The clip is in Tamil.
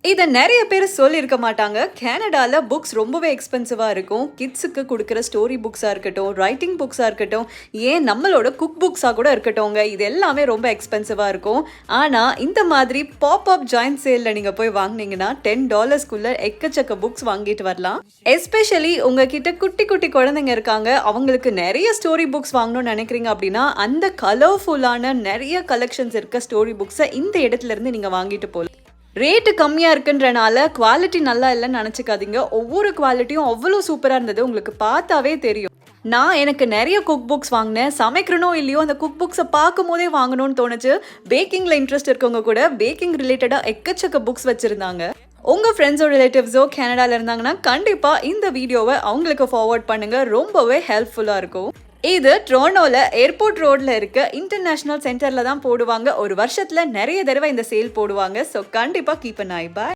இத நெறைய பேர் சொல்லியிருக்க மாட்டாங்க. கனடால புக்ஸ் ரொம்பவே எக்ஸ்பென்சிவா இருக்கும். கிட்ஸுக்கு குடுக்குற ஸ்டோரி புக்ஸா இருக்கட்டும், ரைட்டிங் புக்ஸா இருக்கட்டும், ஏன் நம்மளோட குக் புக்ஸா கூட இருக்கட்டும்ங்க. இது எல்லாமே ரொம்ப எக்ஸ்பென்சிவா இருக்கும். ஆனா, இந்த மாதிரி பாப் ஜாயிண்ட் சேல்ல நீங்க போய் வாங்குனீங்கன்னா, $10க்குள்ள எக்கச்சக்க புக்ஸ் வாங்கிட்டு வரலாம். எஸ்பெஷலி உங்ககிட்ட குட்டி குட்டி குழந்தைங்க இருக்காங்க. அவங்களுக்கு நெறைய ஸ்டோரி புக்ஸ் வாங்கணும்னு நெனைக்கிறீங்க அப்படின்னா, அந்த கலர்ஃபுல்லான நெறைய கலெக்ஷன்ஸ் இருக்க ஸ்டோரி புக்ஸ இந்த இடத்துல இருந்து நீங்க வாங்கிட்டு போலாம். ரேட்டு கம்மியா இருக்குன்றனால குவாலிட்டி நல்லா இல்லைன்னு நினச்சிக்காதீங்க. ஒவ்வொரு குவாலிட்டியும் அவ்வளோ சூப்பரா இருந்தது. உங்களுக்கு பார்த்தாவே தெரியும். எனக்கு நெறைய குக் புக்ஸ் வாங்கினேன். சமைக்கிறனோ இல்லையோ அந்த குக் புக்ஸை பார்க்கும்போதே வாங்கணும்னு தோணுச்சு. பேக்கிங்கில் இன்ட்ரெஸ்ட் இருக்கவங்க கூட பேக்கிங் ரிலேட்டடாக எக்கச்சக்க புக்ஸ் வச்சுருந்தாங்க. உங்கள் ஃப்ரெண்ட்ஸோ ரிலேட்டிவ்ஸோ கனடாவில் இருந்தாங்கன்னா கண்டிப்பாக இந்த வீடியோவை அவங்களுக்கு ஃபார்வர்ட் பண்ணுங்கள். ரொம்பவே ஹெல்ப்ஃபுல்லாக இருக்கும். இது டொரண்டோல ஏர்போர்ட் ரோட்ல இருக்க இன்டர்நேஷனல் சென்டர்ல தான் போடுவாங்க. ஒரு வருஷத்துல நிறைய தடவை இந்த சேல் போடுவாங்க. ஸோ கண்டிப்பா கீப் அன் ஐ. பாய்.